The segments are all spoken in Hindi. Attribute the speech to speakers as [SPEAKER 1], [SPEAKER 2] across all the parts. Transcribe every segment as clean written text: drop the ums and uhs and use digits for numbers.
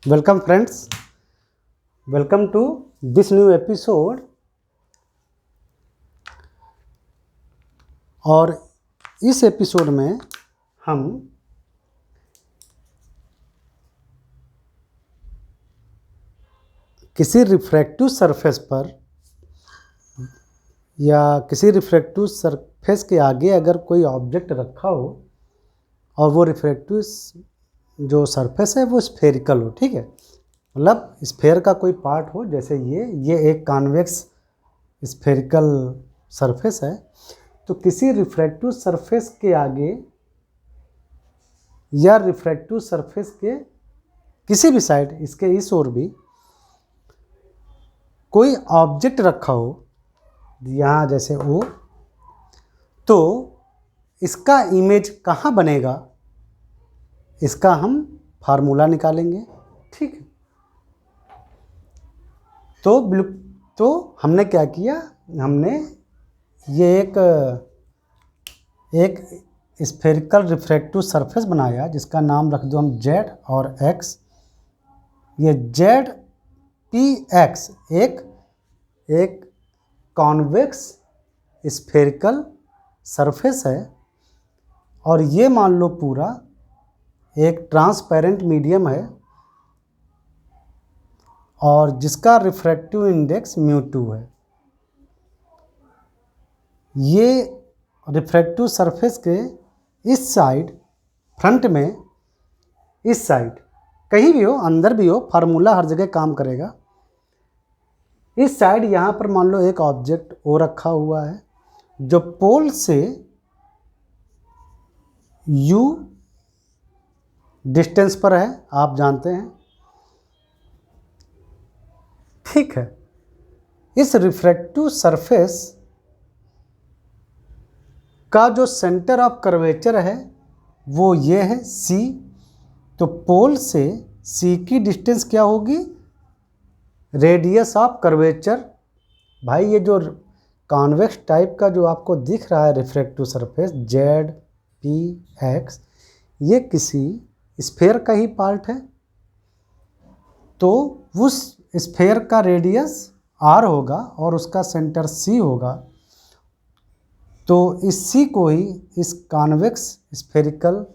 [SPEAKER 1] Welcome friends, welcome to this new episode। और इस एपिसोड में हम किसी रिफ्रैक्टिव सरफेस पर या किसी रिफ्रैक्टिव सरफेस के आगे अगर कोई ऑब्जेक्ट रखा हो और वो रिफ्रैक्टिव जो सरफेस है वो स्फेरिकल हो, ठीक है, मतलब स्फेयर का कोई पार्ट हो, जैसे ये एक कॉन्वेक्स स्फेरिकल सरफेस है। तो किसी रिफ्रैक्टिव सरफेस के आगे या रिफ्रैक्टिव सरफेस के किसी भी साइड, इसके इस ओर भी कोई ऑब्जेक्ट रखा हो, यहाँ जैसे ओ, तो इसका इमेज कहाँ बनेगा, इसका हम फार्मूला निकालेंगे, ठीक है। तो हमने क्या किया, हमने ये एक स्फेरिकल रिफ्रैक्टिव सरफेस बनाया जिसका नाम रख दो हम जेड और एक्स। ये जेड पी एक्स एक कॉन्वेक्स स्फेरिकल सरफेस है, और ये मान लो पूरा एक ट्रांसपेरेंट मीडियम है और जिसका रिफ्रैक्टिव इंडेक्स μ2 है। ये रिफ्रैक्टिव सरफेस के इस साइड, फ्रंट में इस साइड, कहीं भी हो, अंदर भी हो, फार्मूला हर जगह काम करेगा। इस साइड यहाँ पर मान लो एक ऑब्जेक्ट ओ रखा हुआ है जो पोल से u डिस्टेंस पर है, आप जानते हैं, ठीक है। इस रिफ्रैक्टिव सरफेस का जो सेंटर ऑफ कर्वेचर है वो ये है C। तो पोल से C की डिस्टेंस क्या होगी, रेडियस ऑफ कर्वेचर। भाई ये जो कॉन्वेक्स टाइप का जो आपको दिख रहा है refractive surface Z P x, ये किसी स्फेयर का ही पार्ट है, तो उस स्फेयर का रेडियस r होगा और उसका सेंटर C होगा। तो इस C को ही इस कॉन्वेक्स स्फेरिकल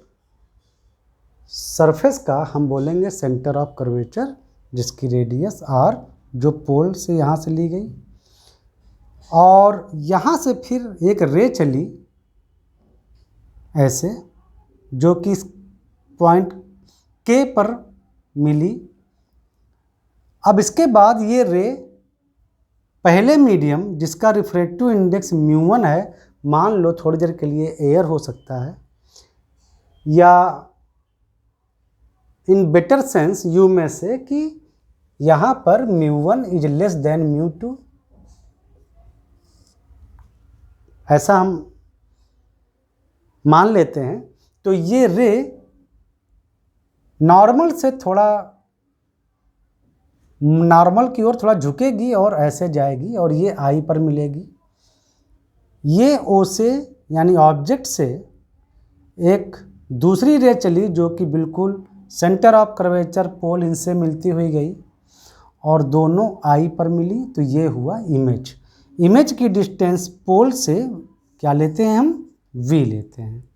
[SPEAKER 1] सरफेस का हम बोलेंगे सेंटर ऑफ कर्वेचर, जिसकी रेडियस r जो पोल से यहाँ से ली गई, और यहाँ से फिर एक रे चली ऐसे, जो कि इस पॉइंट K पर मिली। अब इसके बाद ये रे पहले मीडियम जिसका रिफ्रैक्टिव इंडेक्स μ1 है, मान लो थोड़ी देर के लिए एयर हो सकता है, या इन बेटर सेंस यू में से कि यहाँ पर μ1 इज लेस देन μ2, ऐसा हम मान लेते हैं। तो ये रे नॉर्मल से थोड़ा, नॉर्मल की ओर थोड़ा झुकेगी और ऐसे जाएगी और ये आई पर मिलेगी। ये ओ से यानी ऑब्जेक्ट से एक दूसरी रे चली जो कि बिल्कुल सेंटर ऑफ कर्वेचर पोल इनसे मिलती हुई गई और दोनों आई पर मिली, तो ये हुआ इमेज। इमेज की डिस्टेंस पोल से क्या लेते हैं हम, v लेते हैं,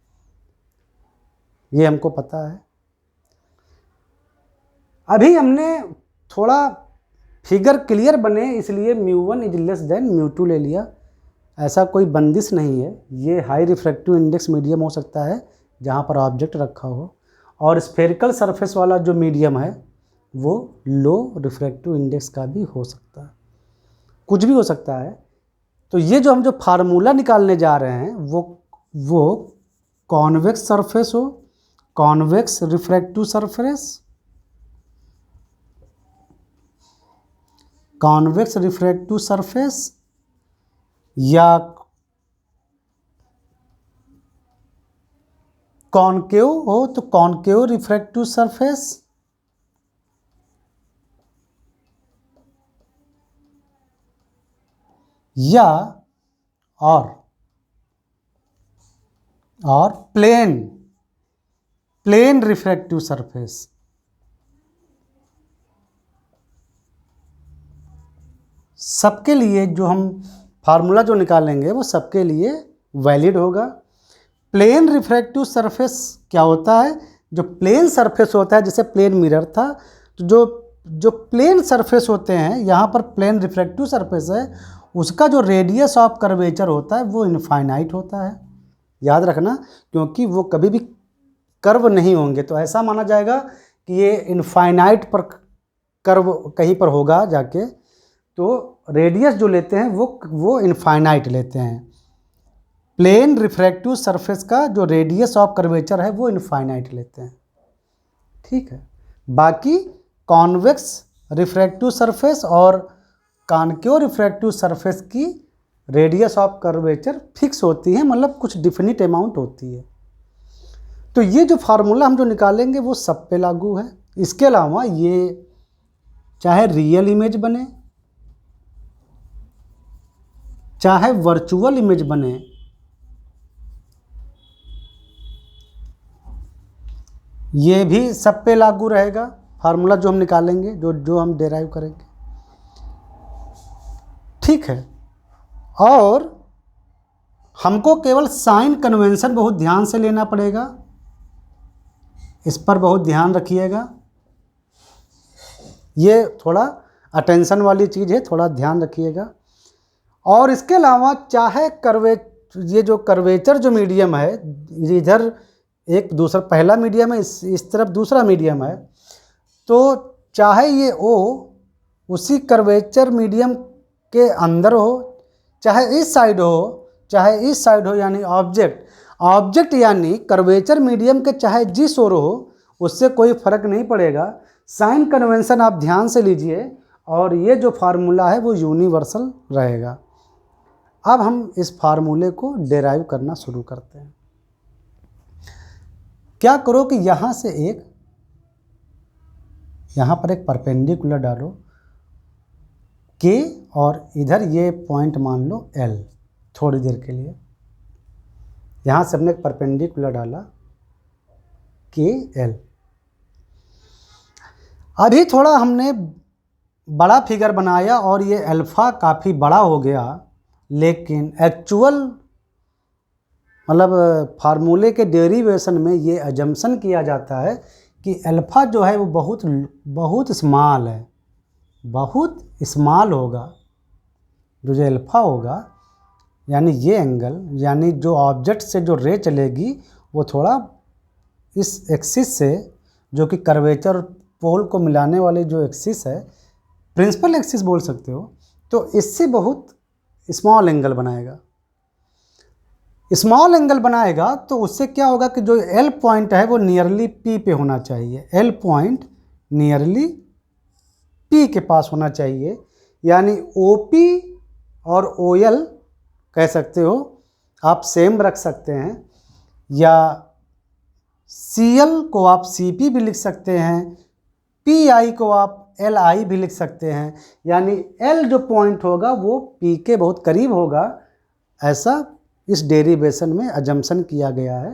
[SPEAKER 1] ये हमको पता है। अभी हमने थोड़ा फिगर क्लियर बने इसलिए μ1 इज लेस देन μ2 ले लिया, ऐसा कोई बंदिश नहीं है। ये हाई रिफ्रैक्टिव इंडेक्स मीडियम हो सकता है जहाँ पर ऑब्जेक्ट रखा हो, और स्फेरिकल सरफेस वाला जो मीडियम है वो लो रिफ्रैक्टिव इंडेक्स का भी हो सकता है, कुछ भी हो सकता है। तो ये जो हम जो फार्मूला निकालने जा रहे हैं वो कॉन्वेक्स सरफेस हो, convex refractive surface, convex refractive surface, या कॉनकेव हो तो कॉनकेव रिफ्रैक्टिव सरफेस, या और प्लेन रिफ्रैक्टिव सरफेस। सबके लिए जो हम फार्मूला जो निकालेंगे वो सबके लिए वैलिड होगा। प्लेन रिफ्रैक्टिव सरफेस क्या होता है? जो प्लेन सरफेस होता है, जैसे प्लेन मिरर था, तो जो प्लेन सरफेस होते हैं, यहाँ पर प्लेन रिफ्रैक्टिव सरफेस है, उसका जो रेडियस ऑफ कर्वेचर होता है वो इनफाइनाइट होता है। याद रखना, क्योंकि वो कभी भी कर्व नहीं होंगे, तो ऐसा माना जाएगा कि ये इनफाइनाइट पर कर्व कहीं पर होगा जाके, तो रेडियस जो लेते हैं वो इनफाइनाइट लेते हैं। प्लेन रिफ्रैक्टिव सरफेस का जो रेडियस ऑफ कर्वेचर है वो इनफाइनाइट लेते हैं, ठीक है। बाकी कॉन्वेक्स रिफ्रैक्टिव सरफेस और कॉनकेव रिफ्रैक्टिव सरफेस की रेडियस ऑफ कर्वेचर फिक्स होती है, मतलब कुछ डिफिनिट अमाउंट होती है। तो ये जो फार्मूला हम जो निकालेंगे वो सब पे लागू है। इसके अलावा ये चाहे रियल इमेज बने चाहे वर्चुअल इमेज बने, ये भी सब पे लागू रहेगा फार्मूला जो हम निकालेंगे, जो हम डेराइव करेंगे, ठीक है। और हमको केवल साइन कन्वेंशन बहुत ध्यान से लेना पड़ेगा, इस पर बहुत ध्यान रखिएगा। ये थोड़ा अटेंशन वाली चीज़ है, थोड़ा ध्यान रखिएगा। और इसके अलावा चाहे ये जो कर्वेचर जो मीडियम है, इधर एक दूसरा पहला मीडियम है, इस तरफ दूसरा मीडियम है, तो चाहे ये ओ उसी कर्वेचर मीडियम के अंदर हो, चाहे इस साइड हो चाहे इस साइड हो, यानी ऑब्जेक्ट यानी कर्वेचर मीडियम के चाहे जिस ओर हो, उससे कोई फर्क नहीं पड़ेगा। साइन कन्वेंशन आप ध्यान से लीजिए, और ये जो फार्मूला है वो यूनिवर्सल रहेगा। अब हम इस फार्मूले को डेराइव करना शुरू करते हैं। क्या करो कि यहाँ से यहाँ पर एक परपेंडिकुलर डालो के, और इधर ये पॉइंट मान लो L थोड़ी देर के लिए। यहाँ से हमने एक परपेंडिकुलर डाला के L। अभी थोड़ा हमने बड़ा फिगर बनाया और ये अल्फ़ा काफ़ी बड़ा हो गया, लेकिन एक्चुअल मतलब फार्मूले के डेरिवेशन में ये अजम्पशन किया जाता है कि अल्फ़ा जो है वो बहुत स्मॉल है, बहुत स्मॉल होगा। जो अल्फ़ा होगा यानी ये एंगल, यानी जो ऑब्जेक्ट से जो रे चलेगी वो थोड़ा इस एक्सिस से, जो कि कर्वेचर पोल को मिलाने वाले जो एक्सिस है, प्रिंसिपल एक्सिस बोल सकते हो, तो इससे बहुत स्मॉल एंगल बनाएगा। स्मॉल एंगल बनाएगा तो उससे क्या होगा कि जो एल पॉइंट है वो नियरली पी पे होना चाहिए। एल पॉइंट नियरली पी के पास होना चाहिए, यानी ओ पी और ओ एल कह सकते हो, आप सेम रख सकते हैं, या सी एल को आप सी पी भी लिख सकते हैं, पी आई को आप एल आई भी लिख सकते हैं, यानी एल जो पॉइंट होगा वो पी के बहुत करीब होगा, ऐसा इस डेरिवेशन में अजम्पशन किया गया है,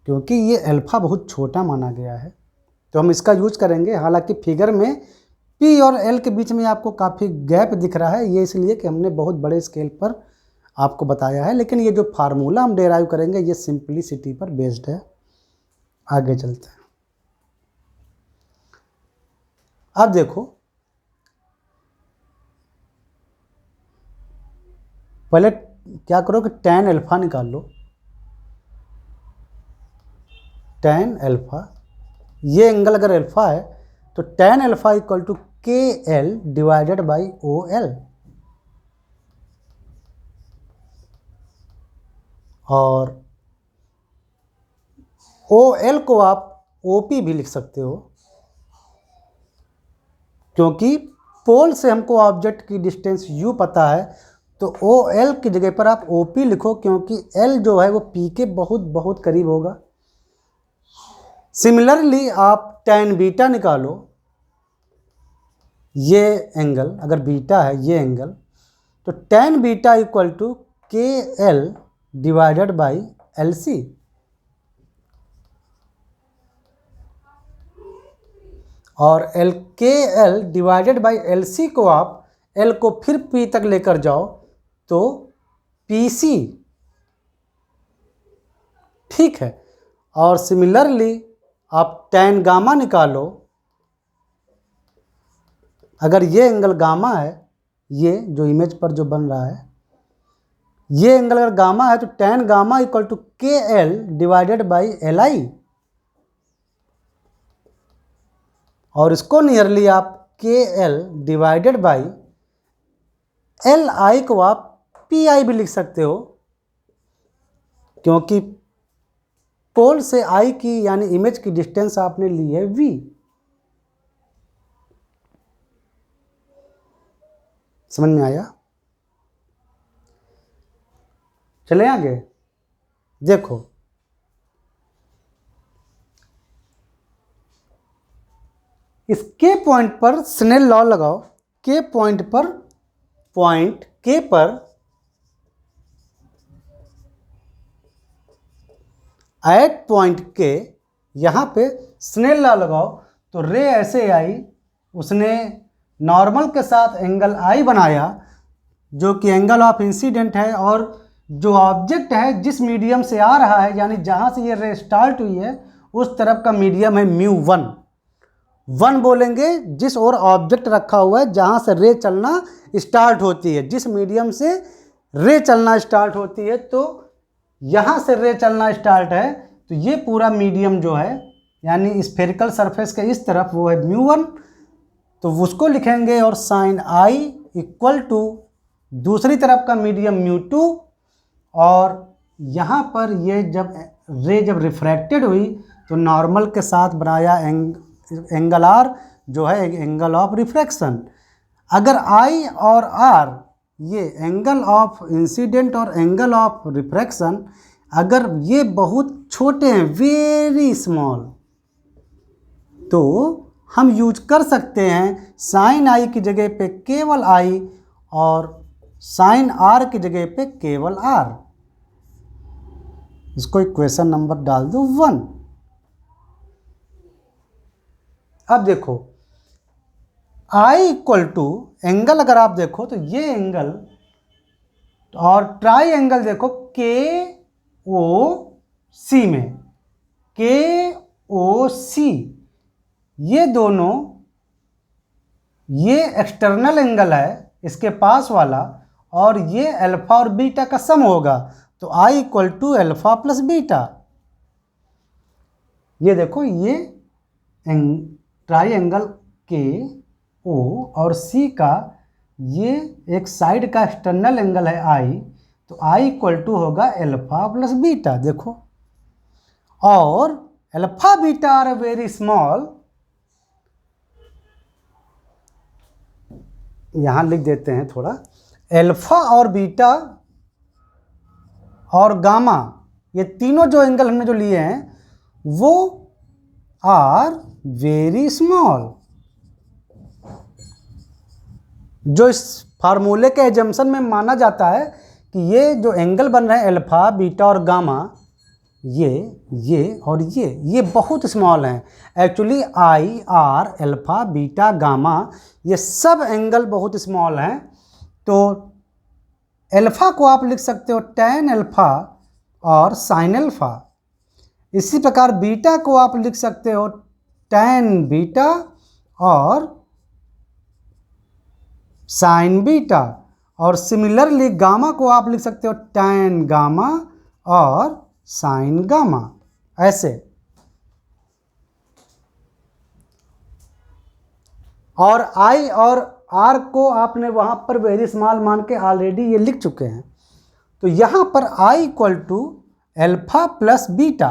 [SPEAKER 1] क्योंकि ये अल्फ़ा बहुत छोटा माना गया है, तो हम इसका यूज करेंगे। हालांकि फिगर में पी और एल के बीच में आपको काफ़ी गैप दिख रहा है, ये इसलिए कि हमने बहुत बड़े स्केल पर आपको बताया है, लेकिन ये जो फार्मूला हम डेराइव करेंगे ये सिंपलिसिटी पर बेस्ड है। आगे चलते हैं। अब देखो, पहले क्या करो कि tan अल्फ़ा निकाल लो। tan अल्फ़ा, ये एंगल अगर अल्फ़ा है तो tan alpha equal to K L divided by O L, और ओ एल को आप ओ पी भी लिख सकते हो, क्योंकि पोल से हमको ऑब्जेक्ट की डिस्टेंस u पता है, तो ओ एल की जगह पर आप ओ पी लिखो, क्योंकि एल जो है वो पी के बहुत बहुत करीब होगा। सिमिलरली आप tan बीटा निकालो, ये एंगल अगर बीटा है ये एंगल, तो tan beta equal to K L divided by L C, और L K L divided by L C को आप एल को फिर पी तक लेकर जाओ तो पी सी, ठीक है। और सिमिलरली आप टैन गामा निकालो, अगर ये एंगल गामा है, ये जो इमेज पर जो बन रहा है, ये एंगल अगर गामा है तो tan gamma equal to K L divided by L I, और इसको नियरली आप के L divided by L I को आप पी आई भी लिख सकते हो, क्योंकि पोल से आई की यानी इमेज की डिस्टेंस आपने ली है v। समझ में आया? चले आगे, देखो इस के पॉइंट पर स्नेल लॉ लगाओ। के पॉइंट पर, पॉइंट के पर एट पॉइंट के यहाँ पे स्नेल लॉ लगाओ तो रे ऐसे आई, उसने नॉर्मल के साथ एंगल आई बनाया जो कि एंगल ऑफ इंसिडेंट है, और जो ऑब्जेक्ट है जिस मीडियम से आ रहा है यानी जहाँ से ये रे स्टार्ट हुई है उस तरफ का मीडियम है म्यू वन। वन बोलेंगे जिस ओर ऑब्जेक्ट रखा हुआ है जहाँ से रे चलना स्टार्ट होती है, जिस मीडियम से रे चलना स्टार्ट होती है, तो यहाँ से रे चलना स्टार्ट है तो ये पूरा मीडियम जो है यानी स्फेरिकल सरफेस के इस तरफ वो है म्यू वन, तो उसको लिखेंगे। और साइन आई इक्वल टू दूसरी तरफ का मीडियम म्यू टू, और यहाँ पर ये जब रे जब रिफ्रैक्टेड हुई तो नॉर्मल के साथ बनाया एंगल आर जो है एंगल ऑफ रिफ्रैक्शन। अगर आई और आर ये एंगल ऑफ इंसिडेंट और एंगल ऑफ रिफ्रैक्शन अगर ये बहुत छोटे हैं, वेरी स्मॉल, तो हम यूज कर सकते हैं साइन आई की जगह पे केवल आई और साइन आर की जगह पे केवल आर। इसको इक्वेशन नंबर डाल दो 1। अब देखो आई इक्वल टू एंगल, अगर आप देखो तो ये एंगल और ट्राई एंगल देखो के ओ सी में, के ओ सी, ये दोनों, ये एक्सटर्नल एंगल है इसके पास वाला, और ये अल्फा और बीटा का सम होगा, तो I equal to alpha plus beta. ये देखो ये ट्राई एंगल के ओ और सी का ये एक साइड का एक्सटर्नल एंगल है आई, तो आई इक्वल टू होगा अल्फा प्लस बीटा। देखो, और alpha beta are very small, यहाँ लिख देते हैं थोड़ा, अल्फा और बीटा और गामा, ये तीनों जो एंगल हमने जो लिए हैं वो आर वेरी स्मॉल। जो इस फार्मूले के एजम्पशन में माना जाता है कि ये जो एंगल बन रहे हैं अल्फा बीटा और गामा, ये और ये बहुत स्मॉल हैं। Actually I R alpha beta gamma ये सब एंगल बहुत स्मॉल हैं। तो अल्फा को आप लिख सकते हो टैन अल्फा और साइन अल्फा, इसी प्रकार बीटा को आप लिख सकते हो टैन बीटा और साइन बीटा, और सिमिलरली गामा को आप लिख सकते हो टैन गामा और साइन गामा, ऐसे। और आई और आर को आपने वहाँ पर वेरी स्मॉल मान के ऑलरेडी ये लिख चुके हैं। तो यहाँ पर I equal to alpha plus beta,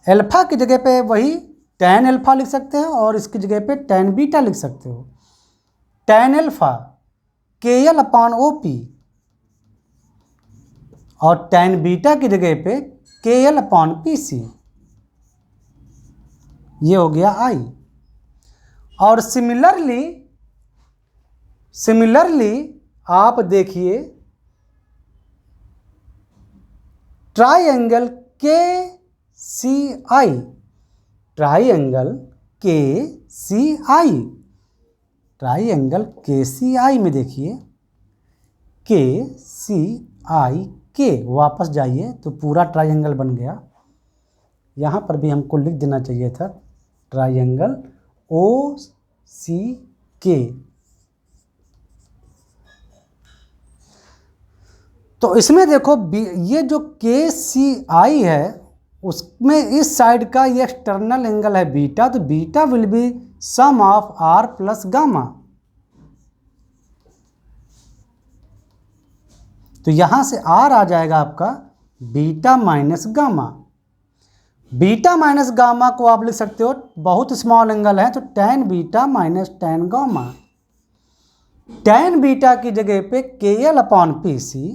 [SPEAKER 1] alpha की जगह पे वही टैन अल्फा लिख सकते हो और इसकी जगह पे टैन बीटा लिख सकते हो। टैन अल्फा के एल अपॉन ओ पी और टैन बीटा की जगह पे के एल अपॉन पी सी, ये हो गया आई। और सिमिलरली आप देखिए ट्राइंगल के सी आई, ट्राइंगल के सी आई, ट्राइंगल KCI में देखिए KCI के वापस जाइए तो पूरा ट्राइंगल बन गया। यहाँ पर भी हमको लिख देना चाहिए था ट्राइंगल OCK। तो इसमें देखो ये जो KCI है उसमें इस साइड का ये एक्सटर्नल एंगल है बीटा, तो beta will be sum of R plus gamma. तो यहां से R आ जाएगा आपका beta minus gamma. Beta minus gamma को आप लिख सकते हो, बहुत स्मॉल एंगल है तो tan beta minus tan gamma. tan beta की जगह पे KL अपॉन PC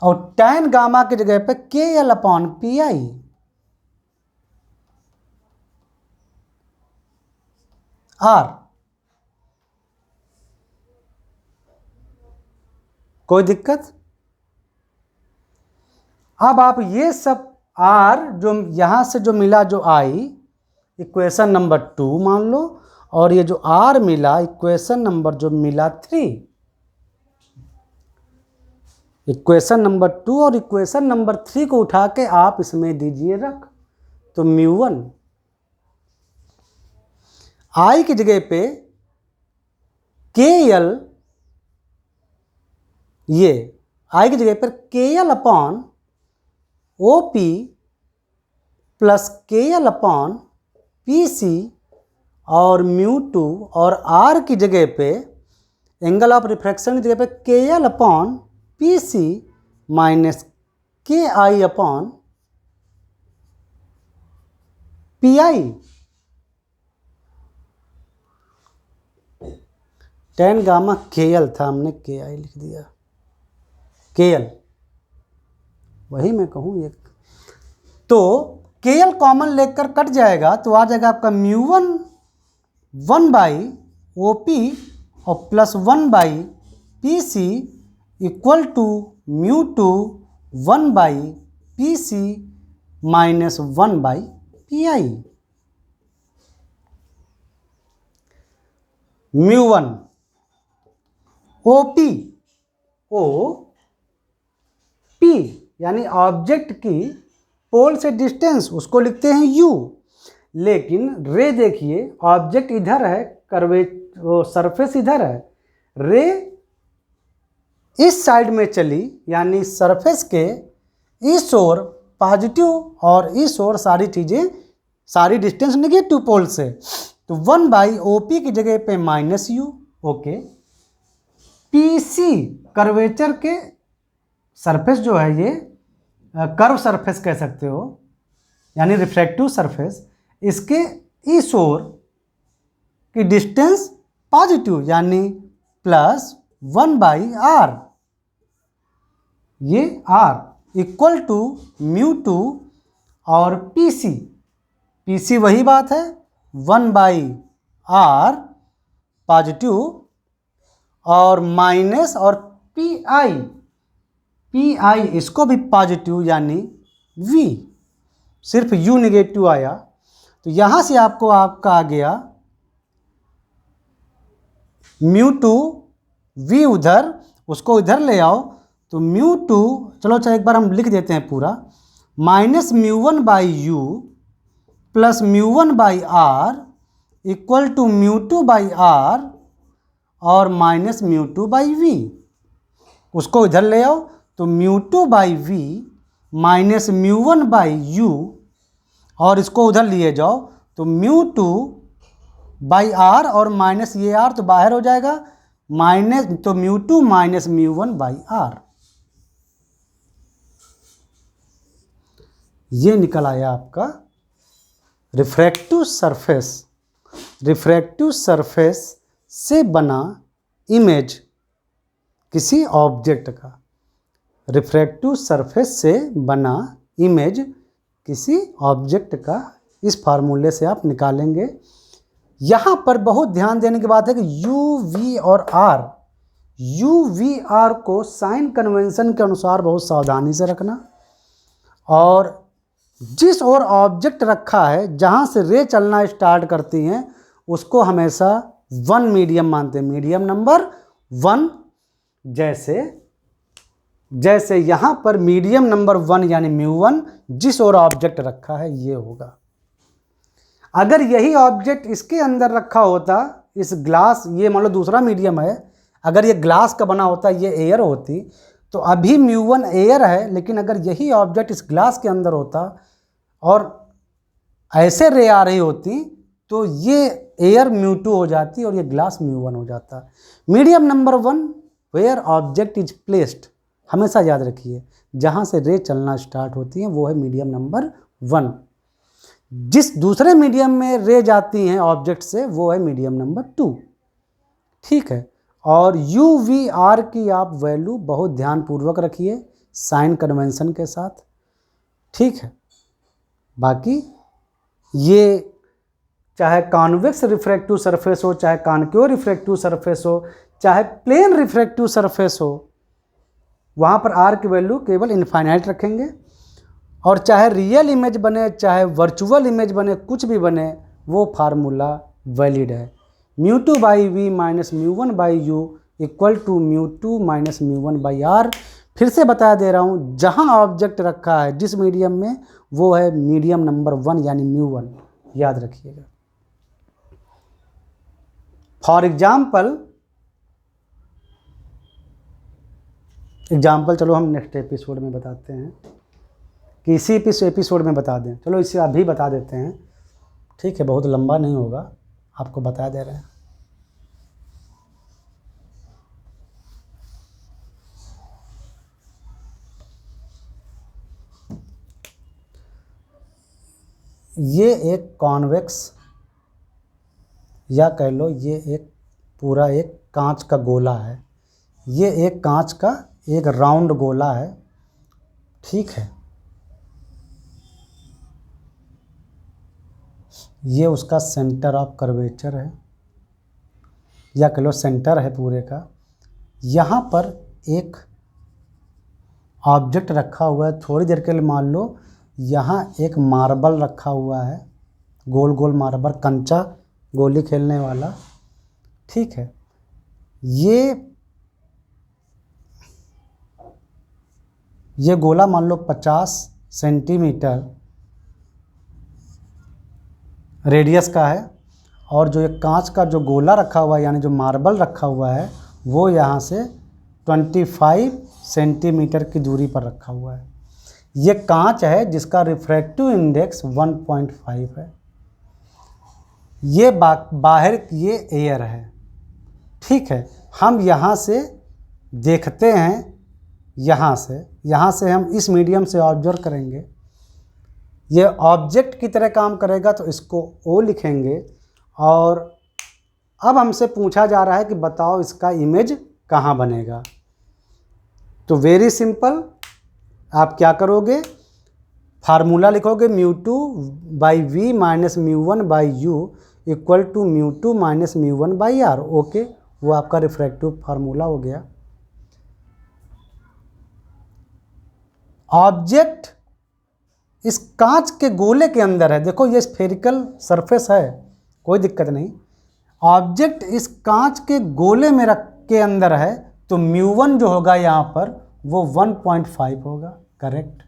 [SPEAKER 1] और tan गामा की जगह पे KL अपॉन PI। R कोई दिक्कत? अब आप ये सब R जो यहाँ से जो मिला जो I इक्वेशन नंबर 2 मान लो, और ये जो R मिला इक्वेशन नंबर जो मिला 3, इक्वेशन नंबर 2 और इक्वेशन नंबर 3 को उठा के आप इसमें दीजिए रख। तो μ1 I की जगह पे KL, ये I की जगह पर KL upon OP plus KL upon PC और μ2, और R की जगह पे एंगल ऑफ रिफ्रैक्शन की जगह पे KL upon PC minus KI upon PI। tan gamma KL था, हमने KI लिख दिया। KL वही मैं कहूँ एक, तो KL कॉमन लेकर कट जाएगा तो आ जाएगा आपका μ1 1 बाई OP और plus 1 by PC equal to μ2 1 by PC minus 1 by PI। μ1 OP यानी ऑब्जेक्ट की पोल से डिस्टेंस, उसको लिखते हैं U। लेकिन रे देखिए ऑब्जेक्ट इधर है, वो सरफेस इधर है, रे इस साइड में चली यानी सरफेस के इस ओर पॉजिटिव और इस ओर सारी चीज़ें, सारी डिस्टेंस नेगेटिव पोल से, तो 1 बाई OP की जगह पे minus U। Okay, PC curvature के सरफेस जो है, ये कर्व सरफेस कह सकते हो यानी रिफ्रैक्टिव सरफेस, इसके इस ओर की डिस्टेंस पॉजिटिव यानी प्लस 1 बाई R, ये R इक्वल टू μ2 और PC वही बात है 1 बाई R पॉजिटिव और माइनस, और PI इसको भी पॉजिटिव यानी V, सिर्फ U नेगेटिव आया। तो यहाँ से आपको आपका आ गया μ2 V उधर, उसको इधर ले आओ तो μ2, चलो चाहे एक बार हम लिख देते हैं पूरा, minus μ1 by U plus μ1 by R equal to μ2 by R और माइनस μ2 बाई V। उसको इधर ले आओ तो μ2 by V minus μ1 by U, और इसको उधर लिए जाओ तो μ2 बाई R और माइनस ये R तो बाहर हो जाएगा, माइनस तो μ2 माइनस μ1 बाई R, ये निकल आया आपका रिफ्रैक्टिव सरफेस। रिफ्रैक्टिव सरफेस से बना इमेज किसी ऑब्जेक्ट का, रिफ्रैक्टिव सरफेस से बना इमेज किसी ऑब्जेक्ट का, इस फार्मूले से आप निकालेंगे। यहाँ पर बहुत ध्यान देने की बात है कि U, V और R, U, V, R को साइन कन्वेंशन के अनुसार बहुत सावधानी से रखना, और जिस ओर ऑब्जेक्ट रखा है, जहाँ से रे चलना स्टार्ट करती हैं, उसको हमेशा 1 मीडियम मानते हैं, मीडियम नंबर 1। जैसे यहाँ पर मीडियम नंबर 1 यानी μ1 जिस ओर ऑब्जेक्ट रखा है ये होगा। अगर यही ऑब्जेक्ट इसके अंदर रखा होता, इस ग्लास, ये मान लो दूसरा मीडियम है, अगर ये ग्लास का बना होता, ये एयर होती, तो अभी μ1 एयर है, लेकिन अगर यही ऑब्जेक्ट इस ग्लास के अंदर होता और ऐसे रे आ रही होती, तो ये एयर μ2 हो जाती और ये ग्लास μ1 हो जाता। Medium number 1 where object is placed, हमेशा याद रखिए, जहाँ से रे चलना स्टार्ट होती हैं वो है मीडियम नंबर 1। जिस दूसरे मीडियम में रे जाती हैं ऑब्जेक्ट से वो है मीडियम नंबर 2। ठीक है, और UVR की आप वैल्यू बहुत ध्यानपूर्वक रखिए साइन कन्वेंशन के साथ। ठीक है, बाकी ये चाहे कॉन्वेक्स रिफ्रैक्टिव सरफेस हो, चाहे कॉनकेव रिफ्रैक्टिव सरफेस हो, चाहे प्लेन रिफ्रैक्टिव सरफेस हो, वहाँ पर R की वैल्यू केवल इनफाइनाइट रखेंगे। और चाहे रियल इमेज बने, चाहे वर्चुअल इमेज बने, कुछ भी बने, वो फार्मूला वैलिड है। μ2/v minus μ1/u equal to μ2 minus μ1/r। फिर से बता दे रहा हूँ, जहाँ ऑब्जेक्ट रखा है जिस मीडियम में, वो है मीडियम नंबर 1 यानी μ1, याद रखिएगा। फॉर एग्जाम्पल चलो हम नेक्स्ट एपिसोड में बताते हैं, कि इसी एपिसोड में बता दें, चलो इसे अभी बता देते हैं। ठीक है, बहुत लंबा नहीं होगा, आपको बता दे रहे हैं। ये एक कॉन्वेक्स, या कह लो ये एक पूरा एक कांच का गोला है। ये एक कांच का एक राउंड गोला है। ठीक है, ये उसका सेंटर ऑफ कर्वेचर है, या कह लो सेंटर है पूरे का। यहाँ पर एक ऑब्जेक्ट रखा हुआ है, थोड़ी देर के लिए मान लो यहाँ एक मार्बल रखा हुआ है, गोल गोल मार्बल, कंचा गोली खेलने वाला। ठीक है, ये गोला मान लो 50 सेंटीमीटर रेडियस का है, और जो एक कांच का जो गोला रखा हुआ है, यानी जो मार्बल रखा हुआ है, वो यहाँ से 25 सेंटीमीटर की दूरी पर रखा हुआ है। ये कांच है जिसका रिफ्रैक्टिव इंडेक्स 1.5 है। ये बाहर ये एयर है। ठीक है, हम यहाँ से देखते हैं, यहाँ से हम इस मीडियम से ऑब्जर्व करेंगे। ये ऑब्जेक्ट की तरह काम करेगा, तो इसको O लिखेंगे। और अब हमसे पूछा जा रहा है कि बताओ इसका इमेज कहाँ बनेगा। तो वेरी सिंपल, आप क्या करोगे, फार्मूला लिखोगे μ2/v minus μ1/u equal to μ2 minus μ1/r। Okay, वो आपका रिफ्रैक्टिव फार्मूला हो गया। ऑब्जेक्ट इस कांच के गोले के अंदर है, देखो ये स्फेरिकल सरफेस है, कोई दिक्कत नहीं। ऑब्जेक्ट इस कांच के गोले में के अंदर है, तो μ1 जो होगा यहाँ पर वो 1.5 होगा, करेक्ट।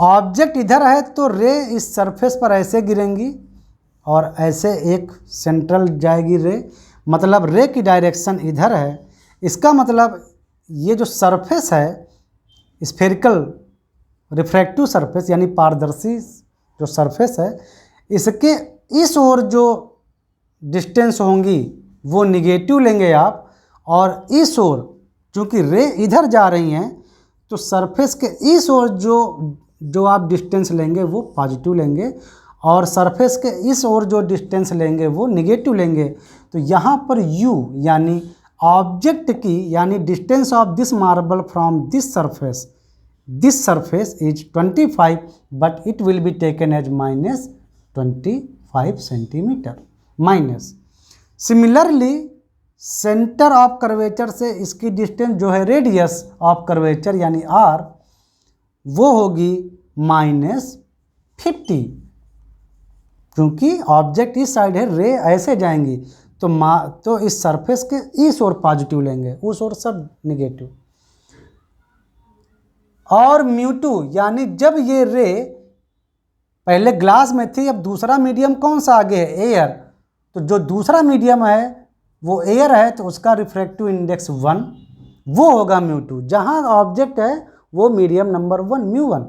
[SPEAKER 1] ऑब्जेक्ट इधर है तो रे इस सरफेस पर ऐसे गिरेंगी और ऐसे एक सेंट्रल जाएगी रे, मतलब रे की डायरेक्शन इधर है। इसका मतलब ये जो सरफेस है स्फेरिकल रिफ्रैक्टिव सरफेस यानी पारदर्शी जो सरफेस है, इसके इस ओर जो डिस्टेंस होंगी वो निगेटिव लेंगे आप, और इस ओर चूँकि रे इधर जा रही हैं तो सरफेस के इस ओर जो आप डिस्टेंस लेंगे वो पॉजिटिव लेंगे, और सरफेस के इस ओर जो डिस्टेंस लेंगे वो निगेटिव लेंगे। तो यहाँ पर u यानी ऑब्जेक्ट की, यानी distance of this marble from this surface is 25 but it will be taken as minus 25 centimetre minus. Similarly centre of curvature से इसकी डिस्टेंस जो है रेडियस ऑफ कर्वेचर यानी r, वो होगी माइनस 50, क्योंकि ऑब्जेक्ट इस साइड है, रे ऐसे जाएंगी तो इस सरफेस के इस ओर पॉजिटिव लेंगे, उस ओर सब निगेटिव। और μ2 यानी जब ये रे पहले ग्लास में थी, अब दूसरा मीडियम कौन सा आगे है, एयर, तो जो दूसरा मीडियम है वो एयर है, तो उसका रिफ्रैक्टिव इंडेक्स 1 वो होगा μ2। जहाँ ऑब्जेक्ट है वो मीडियम नंबर 1 μ1।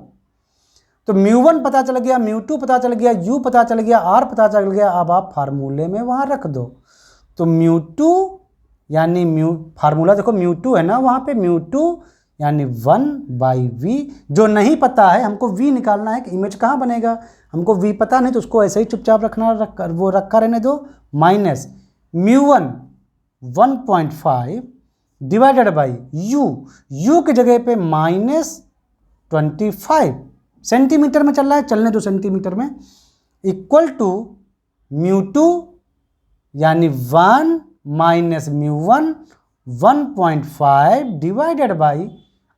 [SPEAKER 1] तो μ1 पता चल गया, μ2 पता चल गया, u पता चल गया, r पता चल गया। अब आप फार्मूले में वहाँ रख दो, तो μ2 यानी फार्मूला देखो μ2 है ना वहाँ पे, μ2 यानी 1/v। जो नहीं पता है हमको v निकालना है कि इमेज कहाँ बनेगा, हमको v पता नहीं, तो उसको ऐसे ही चुपचाप रखा रहने दो। माइनस μ1 1.5 डिवाइडेड बाई u की जगह पे -25 सेंटीमीटर में चल रहा है, चलने दो सेंटीमीटर में, इक्वल टू μ2 यानी 1 माइनस μ1 1.5 डिवाइडेड बाई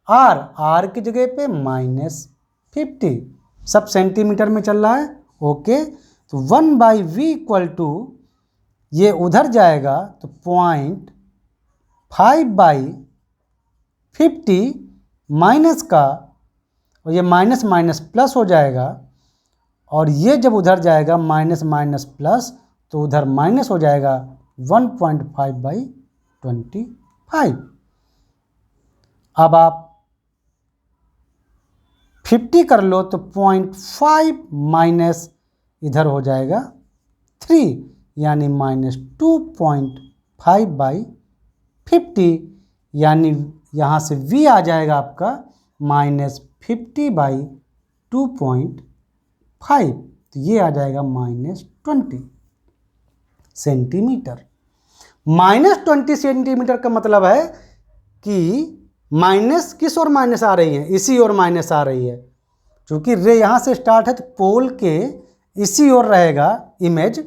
[SPEAKER 1] r की जगह पे -50, सब सेंटीमीटर में चल रहा है। ओके, तो 1/v इक्वल टू ये उधर जाएगा तो 0.5/50 माइनस का, और ये माइनस माइनस प्लस हो जाएगा, और ये जब उधर जाएगा माइनस माइनस प्लस तो उधर माइनस हो जाएगा 1.5/25। अब आप 50 कर लो तो 0.5 माइनस इधर हो जाएगा 3 यानी -2.5/50, यानी यहाँ से v आ जाएगा आपका -50/2.5, तो ये आ जाएगा -20 सेंटीमीटर। -20 सेंटीमीटर का मतलब है कि माइनस किस ओर माइनस आ रही है, इसी ओर माइनस आ रही है, क्योंकि रे यहाँ से स्टार्ट है तो पोल के इसी ओर रहेगा इमेज,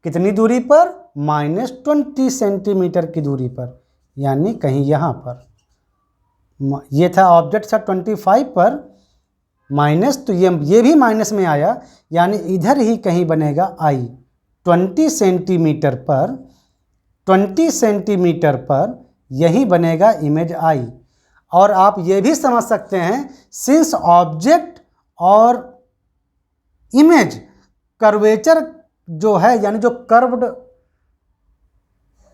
[SPEAKER 1] कितनी दूरी पर, -20 सेंटीमीटर की दूरी पर, यानी कहीं यहाँ पर। ये था ऑब्जेक्ट था 25 पर माइनस, तो ये भी माइनस में आया, यानी इधर ही कहीं बनेगा i। 20 सेंटीमीटर पर यही बनेगा इमेज i। और आप ये भी समझ सकते हैं, सिंस ऑब्जेक्ट और इमेज कर्वेचर जो है, यानी जो कर्व्ड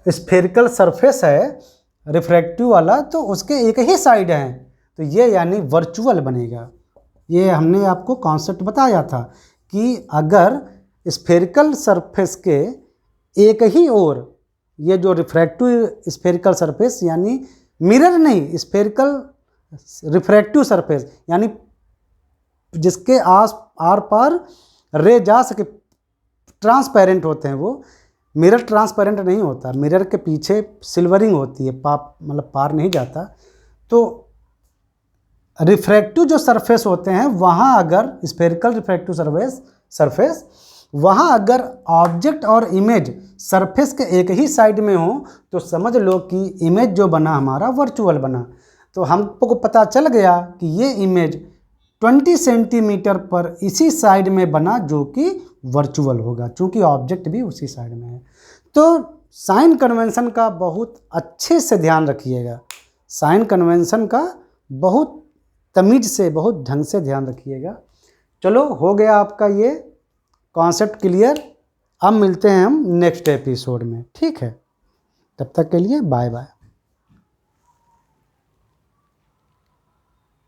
[SPEAKER 1] स्फेरिकल सरफेस है रिफ्रैक्टिव वाला, तो उसके एक ही साइड हैं, तो ये यानी वर्चुअल बनेगा। ये हमने आपको कॉन्सेप्ट बताया था कि अगर स्फेरिकल सरफेस के एक ही ओर, ये जो रिफ्रैक्टिव स्फेरिकल सरफेस यानी मिरर नहीं, स्फेरिकल रिफ्रैक्टिव सरफेस यानी जिसके आर पार रे जा सके, ट्रांसपेरेंट होते हैं वो। मिरर ट्रांसपेरेंट नहीं होता, मिरर के पीछे सिल्वरिंग होती है, मतलब पार नहीं जाता। तो रिफ्रैक्टिव जो सरफेस होते हैं वहाँ अगर स्फेरिकल रिफ्रैक्टिव सरफेस वहाँ अगर ऑब्जेक्ट और इमेज सरफेस के एक ही साइड में हो, तो समझ लो कि इमेज जो बना हमारा वर्चुअल बना। तो हमको पता चल गया कि ये इमेज 20 सेंटीमीटर पर इसी साइड में बना, जो कि वर्चुअल होगा, चूँकि ऑब्जेक्ट भी उसी साइड में है। तो साइन कन्वेंशन का बहुत अच्छे से ध्यान रखिएगा, साइन कन्वेंशन का बहुत तमीज से, बहुत ढंग से ध्यान रखिएगा। चलो, हो गया आपका ये कॉन्सेप्ट क्लियर। अब मिलते हैं हम नेक्स्ट एपिसोड में, ठीक है? तब तक के लिए बाय बाय।